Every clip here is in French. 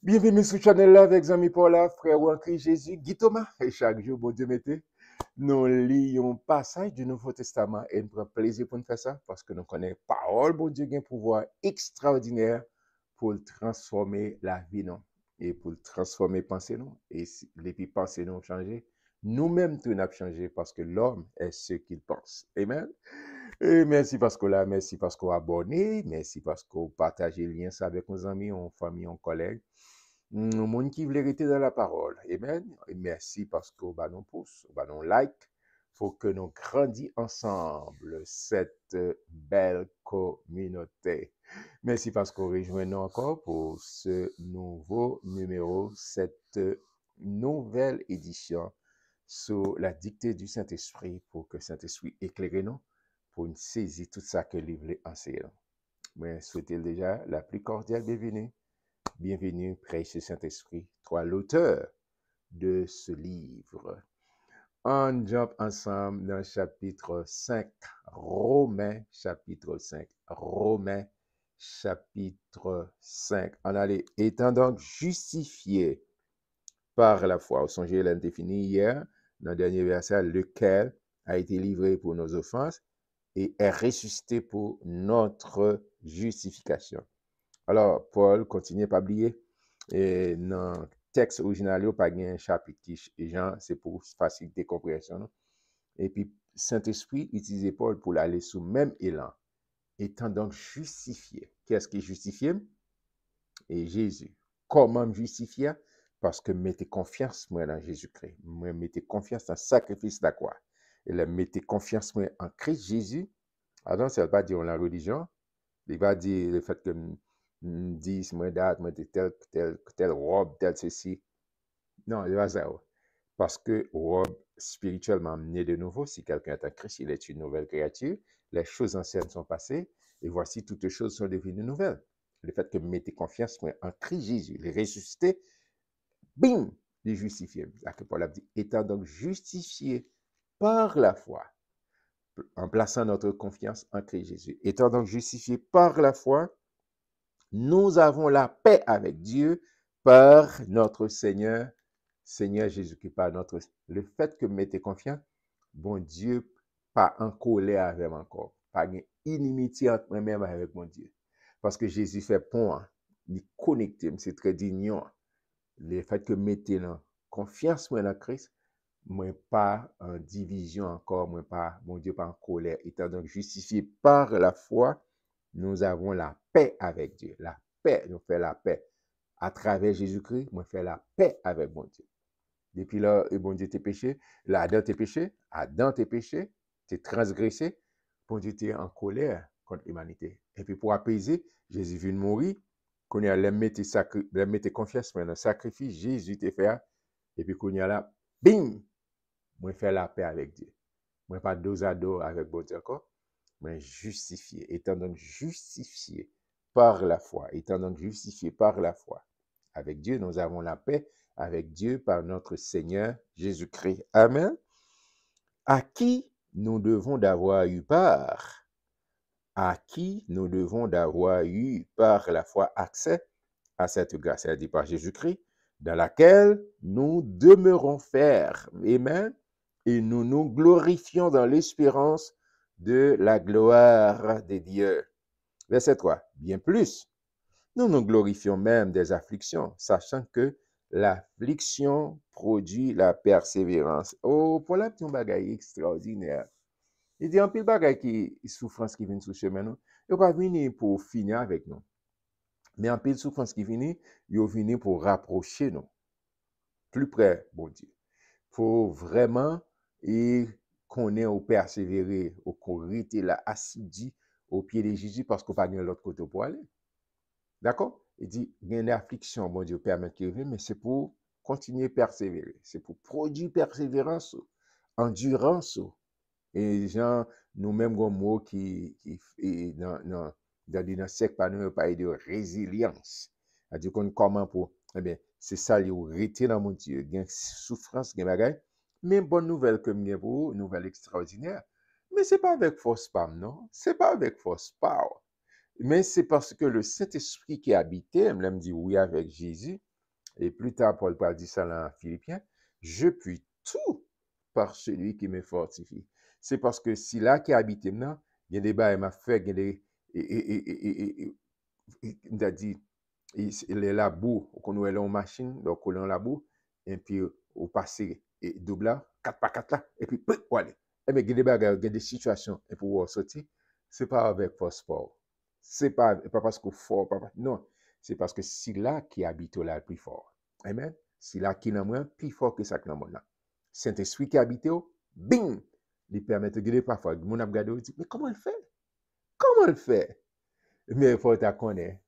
Bienvenue sur le channel là avec Zami Paula, frère ou en Christ Jésus, Guy Thomas. Et chaque jour, bon Dieu mettez, nous lisons passage du Nouveau Testament et nous prenons plaisir pour nous faire ça parce que nous connaissons parole, bon Dieu, qui a un pouvoir extraordinaire pour transformer la vie, non? Et pour transformer pensée, non? Et si les pensées nous ont changé, nous-mêmes, tout n'a changé parce que l'homme est ce qu'il pense. Amen. Et merci parce que là, merci parce qu'on a abonné, merci parce qu'on partage les liens ça avec nos amis, nos familles, nos collègues. Au monde qui veut rester dans la parole. Amen. Et merci parce qu'on va nous pouce, on va nous like. Faut que nous grandissions ensemble cette belle communauté. Merci parce qu'on rejoint nous encore pour ce nouveau numéro, cette nouvelle édition sous la dictée du Saint-Esprit pour que Saint-Esprit éclaire nous pour une saisie tout ça que livre enseigné. Mais souhaitez déjà la plus cordiale bienvenue. Bienvenue, précieux Saint-Esprit, toi l'auteur de ce livre. On jump ensemble dans le chapitre 5, Romains chapitre 5, Romains chapitre 5. On allait, étant donc justifié par la foi. Vous songez, elle a défini hier, dans le dernier verset, lequel a été livré pour nos offenses et est ressuscité pour notre justification. Alors, Paul continue pas oublier. Et dans le texte original, il n'y a pas un chapitre qui Jean, c'est pour faciliter la compréhension. Et puis, Saint-Esprit utilise Paul pour aller sous le même élan, étant donc justifié. Qu'est-ce qui est justifié? Et Jésus. Comment me justifier? Parce que mettez confiance moi dans Jésus-Christ. Moi, mettez confiance dans le sacrifice de la croix. Et là, mettez confiance moi en Christ Jésus. Alors, ça ne veut pas dire la religion. Il va dire le fait que dis, moi, date, moi, telle robe, tel ceci. Non, il va ça. Parce que robe spirituellement né de nouveau, si quelqu'un est en Christ, il est une nouvelle créature. Les choses anciennes sont passées et voici toutes les choses sont devenues nouvelles. Le fait que vous mettez confiance moi, en Christ Jésus, il est ressuscité, bim, il est justifié. Là que Paul a dit, étant donc justifié par la foi, en plaçant notre confiance en Christ Jésus. Étant donc justifié par la foi, nous avons la paix avec Dieu par notre Seigneur Jésus-Christ, par le fait que vous mettez confiance, bon Dieu, pas en colère avec moi encore, pas une inimitié entre moi-même avec mon Dieu. Parce que Jésus fait pont, il connecte, c'est très digne. Le fait que vous mettez confiance moi dans Christ, moi pas en division encore, moi pas, mon Dieu, pas en colère. Étant donc justifié par la foi, nous avons la paix avec Dieu. La paix, nous fait la paix. À travers Jésus-Christ, nous fait la paix avec mon Dieu. Depuis là, bon Dieu t'es péché, là, Adam t'es péché, t'es transgressé, bon Dieu t'es en colère contre l'humanité. Et puis pour apaiser, Jésus vient mourir, qu'on a mettre confiance dans le sacrifice, Jésus t'es fait, et puis qu'on a là, bing, moi faire la paix avec Dieu. Moi pas dos à dos avec bon Dieu encore, mais justifié, étant donc justifié par la foi, étant donc justifié par la foi. Avec Dieu, nous avons la paix avec Dieu par notre Seigneur Jésus-Christ. Amen. À qui nous devons d'avoir eu part, à qui nous devons d'avoir eu par la foi accès à cette grâce, elle dit par Jésus-Christ, dans laquelle nous demeurons faire. Amen. Et nous nous glorifions dans l'espérance de la gloire de Dieu. Verset 3. Bien plus, nous nous glorifions même des afflictions, sachant que l'affliction produit la persévérance. Oh, pour la petite bagaille extraordinaire. Il dit, en pile bagaille qui souffrance qui vient sous chemin nous, il pas venir pour finir avec nous. Mais en pile souffrance qui vient, il vient pour rapprocher nous plus près, bon Dieu. Faut vraiment et qu'on ait au persévérer, au corriter la assidu au pied de Jésus parce qu'on pas de l'autre côté pour aller. D'accord? Il dit, il y a une affliction, bon Dieu, permet qu'il vienne, mais c'est pour continuer à persévérer. C'est pour produire persévérance, endurance. Et genre, nous-mêmes, un mot qui dans le siècle, par nous, parler de résilience. C'est-à-dire qu'on comment pour, eh bien, c'est ça, il rester dans mon Dieu. Il y a souffrance, il y a bagaille. Mais bonne nouvelle que j'ai pour vous, nouvelle extraordinaire. Mais c'est pas avec force pam, non? C'est pas avec force power. Mais c'est parce que le Saint-Esprit qui habitait, elle me dit oui avec Jésus, Et plus tard, Paul va dire ça dans Philippiens, je puis tout par celui qui me fortifie. C'est parce que si là qui habite maintenant, il y a des bails m'a fait, il y a des, il a dit, les labos, qu'on a en machine, donc on a en labo, et puis on passe et double là, 4 par 4 là, et puis, voilà. Et bien, il y a des bagages, il y a des situations, et pour sortir, c'est pas avec force fort. C'est pas parce qu'on fort, non. C'est parce que c'est là qui habite là le plus fort. Amen. C'est là qui est moins plus fort que ça que dans le monde là. Saint-Esprit qui habite, bing, il permet de guider parfois. Mon a regardé, dit, mais comment il fait? Comment il fait? Mais il faut te connaître.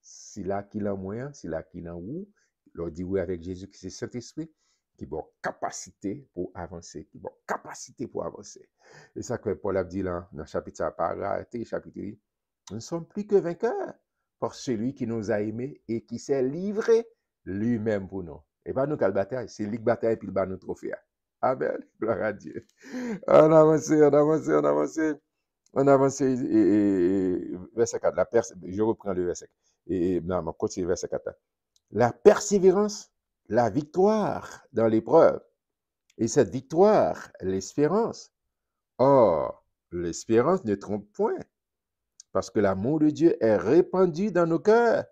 C'est là qu'il a moyen, c'est là qu'il a où. L'on dit oui avec Jésus qui c'est Saint-Esprit qui a capacité pour avancer, qui a capacité pour avancer. Et ça que Paul a dit là, dans le chapitre à part, chapitre 8, nous ne sommes plus que vainqueurs par celui qui nous a aimés et qui s'est livré lui-même pour nous. Et pas nous qui bataille, c'est lui qui bataille et puis il bat nos trophées. Amen. Gloire à Dieu. On avance, on avance, on avance. On avance, verset 4. Je reprends le verset. Non, on continue verset 4. La persévérance, la victoire dans l'épreuve. Et cette victoire, l'espérance. Or, l'espérance ne trompe point, parce que l'amour de Dieu est répandu dans nos cœurs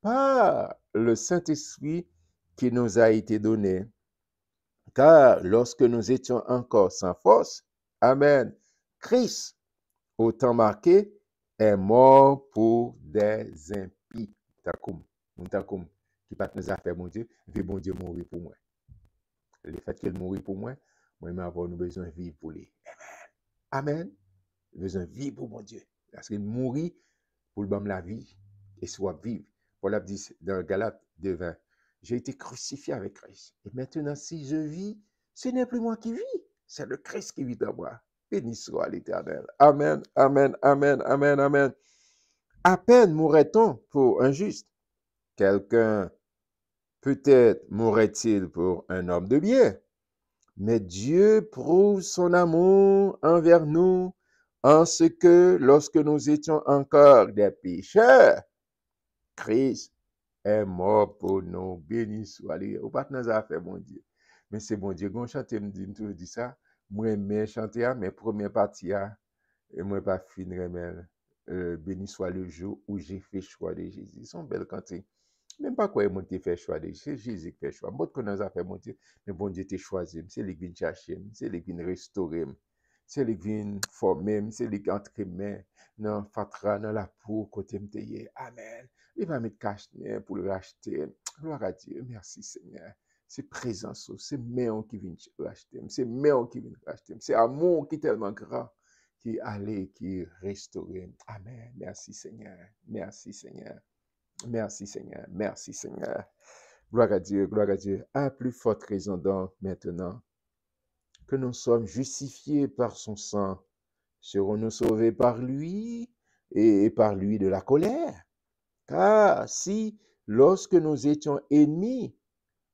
par le Saint-Esprit qui nous a été donné. Car lorsque nous étions encore sans force, Amen, Christ, au temps marqué, est mort pour des impies. Takoum, qui pas nous a fait, mon Dieu, et bon Dieu mourir pour moi. Le fait qu'il mourit pour moi, moi, avoir besoin de vivre pour lui. Amen. Besoin de vivre pour mon Dieu. Parce qu'il mourit pour le bon la vie et soit vivre. Paul a dit dans Galates 2:20, j'ai été crucifié avec Christ. Et maintenant, si je vis, ce n'est plus moi qui vis, c'est le Christ qui vit en moi. Béni soit l'Éternel. Amen, amen, amen, amen, amen. À peine mourrait-on pour un juste. Quelqu'un, peut-être, mourrait-il pour un homme de bien. Mais Dieu prouve son amour envers nous en ce que, lorsque nous étions encore des pécheurs, Christ est mort pour nous. Béni soit lui. Ou pas nous a fait, mon Dieu. Mais c'est bon Dieu. Quand chanter, me dit ça. Moi, je chanter, mes premières parties, et moi, pas finir, mais béni soit le jour où j'ai fait choix de Jésus. Ils sont belles cantiques. Même pas quoi, moi, fait choix de Jésus. C'est Jésus qui fait choix. Moi, qu'on a fait, mon Dieu. Mais bon Dieu, t'es choisi. C'est lui qui vient chercher. C'est lui qui vient restaurer. C'est lui qui vient former. C'est lui qui entre mains dans fatra, dans la peau, côté m'teye. Amen. Il va mettre cache pour le racheter. Gloire à Dieu. Merci, Seigneur. C'est présence, c'est méon qui vient racheter. C'est méon qui vient racheter. C'est amour qui est tellement grand qui allait, qui restaurer. Amen. Merci, Seigneur. Merci, Seigneur. Merci, Seigneur. Merci, Seigneur. Gloire à Dieu, gloire à Dieu. À plus forte raison donc, maintenant, que nous sommes justifiés par son sang, serons-nous sauvés par lui et par lui de la colère. Car si, lorsque nous étions ennemis,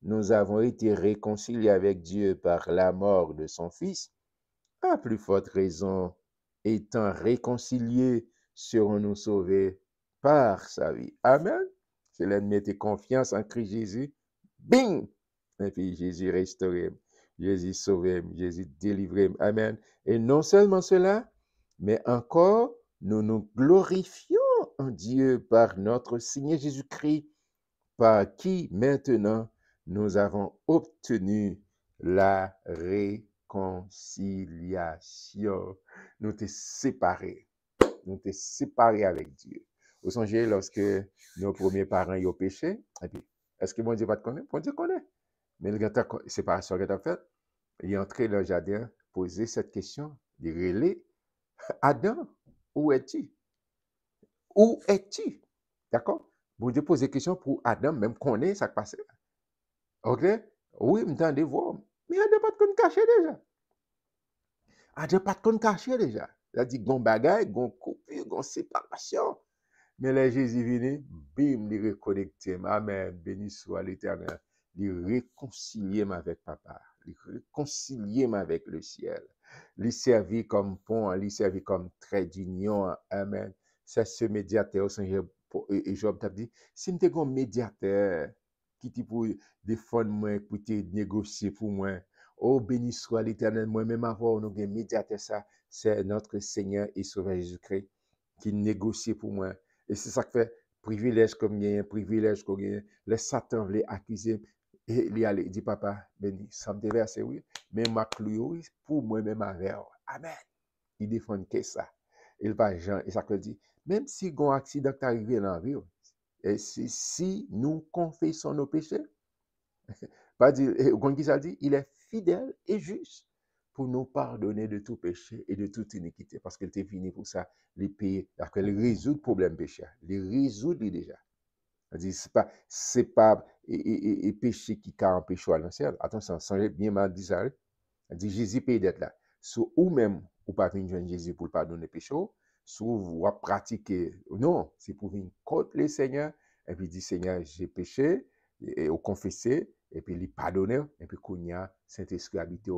nous avons été réconciliés avec Dieu par la mort de son Fils, à plus forte raison, étant réconciliés, serons-nous sauvés par sa vie. Amen. C'est là de mettre confiance en Christ Jésus. Bing! Et puis Jésus restauré, Jésus sauvé, Jésus délivré. Amen. Et non seulement cela, mais encore, nous nous glorifions en Dieu par notre Seigneur Jésus-Christ, par qui maintenant nous avons obtenu la réconciliation. Nous t'es séparés. Nous t'es séparés avec Dieu. Vous songez lorsque nos premiers parents y ont péché, et puis, est-ce que mon Dieu va te connaître? Mon Dieu connaît. Mais le séparation que tu as faite, il est entré dans le jardin, poser cette question, il relais, Adam, où es-tu? Où es-tu? D'accord? Bon Dieu pose des questions pour Adam, même qu'on est, ça passe. Ok? Oui, m'entendez voir. Mais Adam pas de qu'on caché déjà. Adam pas de qu'on caché déjà. Il a dit, gon bagay, gon coupure, gon séparation. Mais là, Jésus venu, bim, il reconnecté. Amen. Béni soit l'Éternel. Il réconcilié avec papa. Il réconcilié avec le ciel. Il servi comme pont, il servi comme trait d'union. Amen. C'est ce médiateur, Seigneur. Et Job t'a dit, si m'te gon médiateur qui te pour défendre moi, pour te négocier pour moi. Oh, béni soit l'Éternel, moi-même avant, nous avons médiateur ça, c'est notre Seigneur et Sauveur Jésus-Christ qui négocie pour moi. Et c'est ça qui fait privilège comme il y a un privilège comme il y a. Le Satan voulait accuser. Et il allait dit, papa, béni, ça me déverse, oui, mais ma cloué pour moi-même avec. Amen. Il défend que ça. Il va Jean, et ça que dit, même si un accident est arrivé dans la vie, et si nous confessons nos péchés, pas dire, quand il ça dit, il est fidèle et juste pour nous pardonner de tout péché et de toute iniquité. Parce qu'il était fini pour ça, les payer, il résout le problème péché. Il résout déjà. C'est pas et péché qui a empêché à l'ancien. Attention, songez bien mal dit ça. Dit Jésus paye d'être là. Soit ou même, ou pas venir joindre Jésus pour pardonner péché, soit vous pratiquer. Non, c'est pour venir contre le Seigneur. Et puis dit Seigneur, j'ai péché, et au confesser, et puis lui pardonner, et puis qu'on y a Saint-Esprit habité,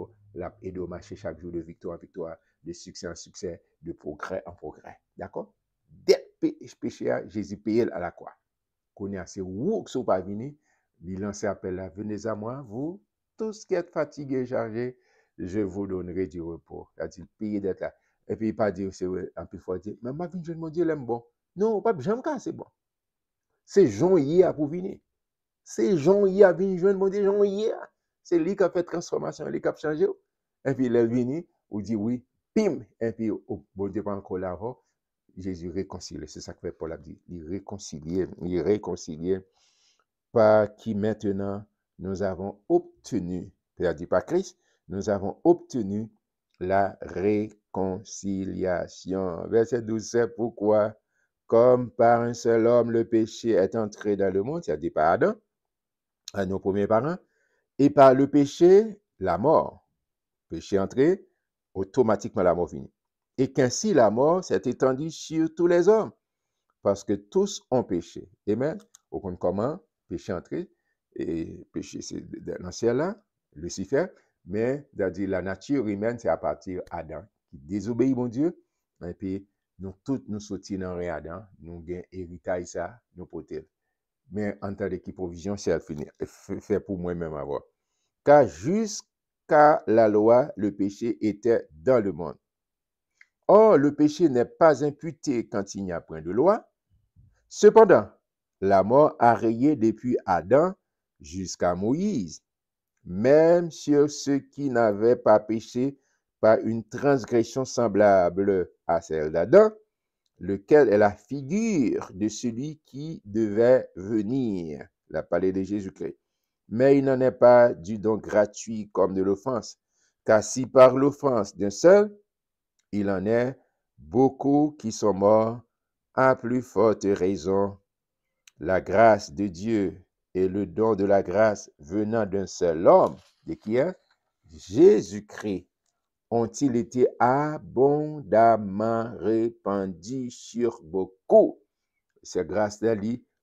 et de marcher chaque jour de victoire en victoire, de succès en succès, de progrès en progrès. D'accord? Dès péché, Jésus payé à la croix. Qu'on y a, c'est vous qui ne sont pas venus, il lance appel là, venez à moi, vous, tous qui êtes fatigués, chargés, je vous donnerai du repos. C'est-à-dire, payer d'être là. Et puis, il pas dire, c'est un peu fort, dire, mais ma vie, je me dis, l'aime bon. Non, pas j'aime quand c'est bon. C'est Jean hier pour venir. C'est Jean hier venir joindre mon Dieu, Jean hier. C'est lui qui a fait transformation, lui qui a changé. Et puis, il est venu, ou dit oui, pim, et puis, bon Dieu, pas encore là, Jésus réconcilié. C'est ça que fait Paul a dit. Il réconcilié par qui maintenant nous avons obtenu, c'est-à-dire par Christ, nous avons obtenu la réconciliation. Verset 12, c'est pourquoi, comme par un seul homme, le péché est entré dans le monde, c'est-à-dire par Adam, à nos premiers parents, et par le péché, la mort. Péché entré, automatiquement la mort finit. Et qu'ainsi la mort s'est étendue sur tous les hommes, parce que tous ont péché. Amen. Au compte comment? Péché entré, et péché, c'est dans le ciel là, Lucifer, mais c'est-à-dire la nature humaine, c'est à partir d'Adam, qui désobéit mon Dieu, et puis nous tous nous sortis dans rien Adam, nous gagnons héritage ça, nous porter. Mais en tant que provision, c'est à finir, fait pour moi-même avoir. Car jusqu'à la loi, le péché était dans le monde. Or, le péché n'est pas imputé quand il n'y a point de loi. Cependant, la mort a rayé depuis Adam jusqu'à Moïse, même sur ceux qui n'avaient pas péché par une transgression semblable à celle d'Adam, lequel est la figure de celui qui devait venir, la parole de Jésus-Christ. Mais il n'en est pas du don gratuit comme de l'offense, car si par l'offense d'un seul, il en est beaucoup qui sont morts, à plus forte raison, la grâce de Dieu et le don de la grâce venant d'un seul homme, de qui est Jésus-Christ, ont-ils été abondamment répandus sur beaucoup. Cette grâce-là,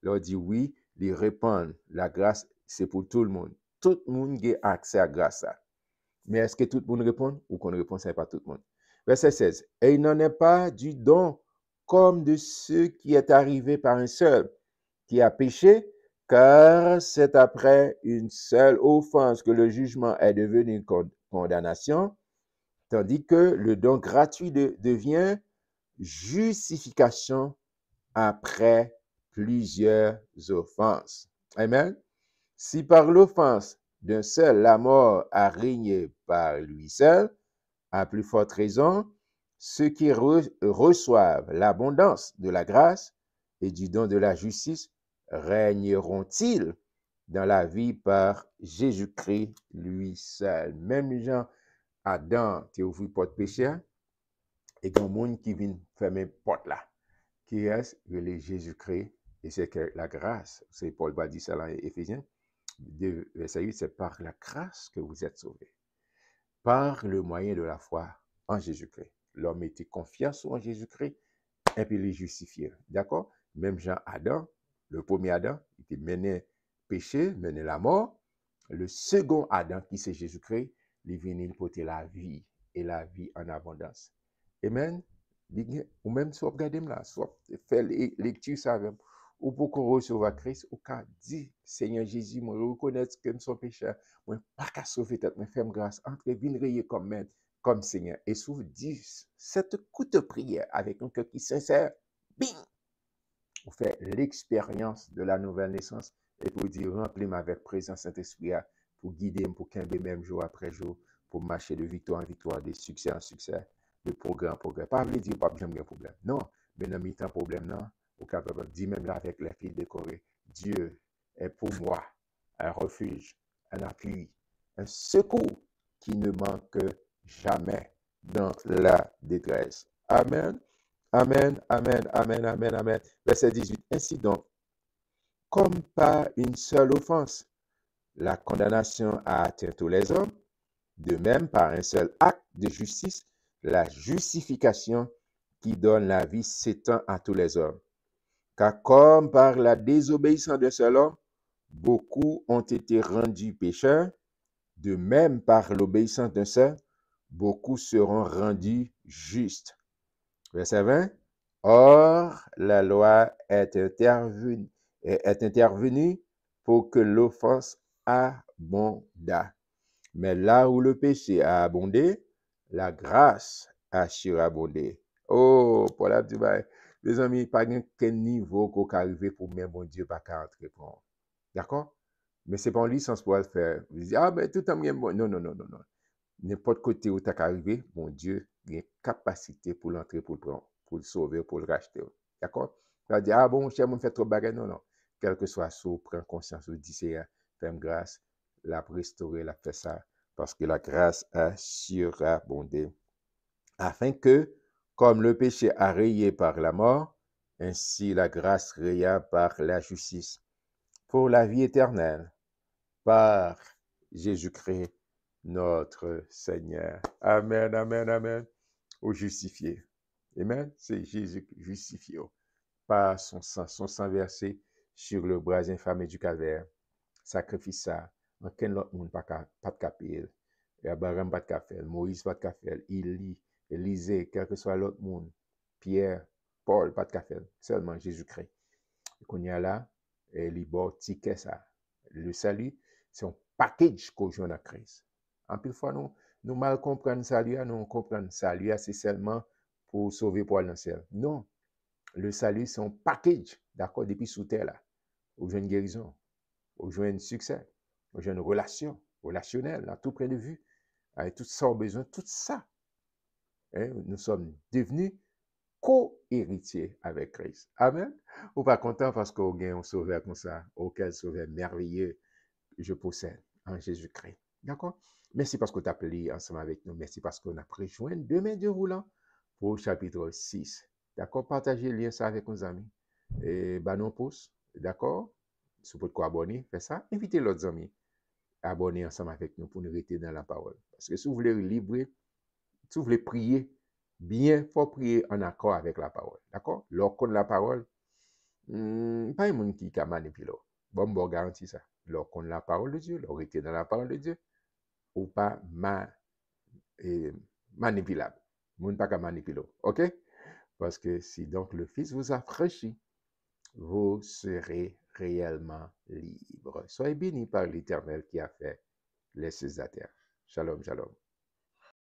leur dit oui, ils répandent. La grâce, c'est pour tout le monde. Tout le monde a accès à la grâce. Mais est-ce que tout le monde répond ou qu'on répond, ce n'est pas tout le monde. Verset 16. Et il n'en est pas du don comme de ce qui est arrivé par un seul qui a péché, car c'est après une seule offense que le jugement est devenu une condamnation, tandis que le don gratuit devient justification après plusieurs offenses. Amen. Si par l'offense d'un seul la mort a régné par lui seul, à plus forte raison, ceux qui reçoivent l'abondance de la grâce et du don de la justice régneront-ils dans la vie par Jésus-Christ lui seul. Même Jean, Adam, tu ouvert porte péché, et il y a un monde qui vient fermer porte là, qui est le Jésus-Christ, et c'est que la grâce, c'est Paul va dire ça dans Éphésiens, verset 8, c'est par la grâce que vous êtes sauvés, par le moyen de la foi en Jésus-Christ. L'homme était confiance en Jésus-Christ, et puis il est justifié. D'accord? Même Jean Adam, le premier Adam, il était mené péché, mené la mort. Le second Adam, qui c'est Jésus-Christ, il est venu porter la vie, et la vie en abondance. Amen? Ou même si vous regardez là, soit fait lecture ça, ou pour qu'on recevoir Christ, ou qu'à dire, Seigneur Jésus, moi, reconnaître que je suis pécheur, moi, pas qu'à sauver tête, moi, fais-moi grâce, entre venir comme maître, comme Seigneur. Et si vous dites cette courte prière avec un cœur qui est sincère, bing, vous faites l'expérience de la nouvelle naissance et pour dire, remplis-moi avec présence Saint-Esprit pour guider, pour qu'aimer même jour après jour, pour marcher de victoire en victoire, de succès en succès, de progrès en progrès. Pas veut dire pas bien de problème. Non, mais dans le temps problème, non, au capable de dire même là avec les filles décorées, Dieu est pour moi un refuge, un appui, un secours qui ne manque jamais dans la détresse. Amen. Amen, amen, amen, amen, amen. Verset 18. Ainsi donc, comme par une seule offense, la condamnation a atteint tous les hommes, de même par un seul acte de justice, la justification qui donne la vie s'étend à tous les hommes. Car comme par la désobéissance d'un seul homme, beaucoup ont été rendus pécheurs, de même par l'obéissance d'un seul, beaucoup seront rendus justes. Verset 20. Or, la loi est intervenue pour que l'offense abondât. Mais là où le péché a abondé, la grâce a surabondé. Oh, Paul a dit, mes amis, pas quel niveau qu'on peut arriver pour même bon Dieu pas qu'à entrer pour. D'accord? Mais c'est pas une licence pour le faire. Vous dites, ah, ben tout le temps, bon. Non, non, non, non, non. N'importe côté où tu as arrivé, mon Dieu a une capacité pour l'entrer, pour le prendre, pour le sauver, pour le racheter. D'accord? Tu vas dire, ah bon, cher, on fait trop bagarre. Non, non. Quel que soit ça, prends conscience, dis, Seigneur, fais-moi grâce, la restaurer, la fait ça, parce que la grâce a surabondé. Afin que, comme le péché a rayé par la mort, ainsi la grâce raya par la justice, pour la vie éternelle, par Jésus-Christ, notre Seigneur. Amen, amen, amen. Au justifié. Amen. C'est Jésus justifié par son sang versé sur le bras infâme du calvaire. Sacrifice ça. Aucun autre monde pas de payer. Abraham pas de faire. Moïse pas de faire. Élisée, quel que soit l'autre monde. Pierre, Paul pas de faire. Seulement Jésus-Christ. Qu'on y a là, et les ticket ça. Le salut, c'est un package qu'on joue dans Christ. En plus, fois, nous mal comprenons salut, nous comprenons salut, c'est seulement pour sauver pour aller dans le ciel. Non. Le salut, c'est un package, d'accord, depuis sous terre là. Où j'ai une guérison, où j'ai un succès, où j'ai une relation, relationnelle, à tout point de vue, avec tout ça, besoin, tout ça. Hein, nous sommes devenus co-héritiers avec Christ. Amen. Ou pas content parce qu'on gagne un sauveur comme ça, auquel sauveur merveilleux je possède en Jésus-Christ. D'accord? Merci parce que tu as appelé ensemble avec nous. Merci parce qu'on a rejoint demain Dieu voulant pour le chapitre 6. D'accord? Partagez le lien ça avec nos amis. Et bah non pouce. D'accord? Si vous pouvez abonner, faites ça. Invitez l'autre amis à abonner ensemble avec nous pour nous rester dans la parole. Parce que si vous voulez libérer, si vous voulez prier, bien, il faut prier en accord avec la parole. D'accord? Lorsqu'on a la parole, pas un monde qui a manipulé. Bon, garantit ça. Lorsqu'on a la parole de Dieu, lorsqu'on était dans la parole de Dieu, ou pas manipulable. Monde pas qu'à manipuler. OK? Parce que si donc le Fils vous a franchi, vous serez réellement libre. Soyez bénis par l'Éternel qui a fait les cieux de la terre. Shalom, shalom.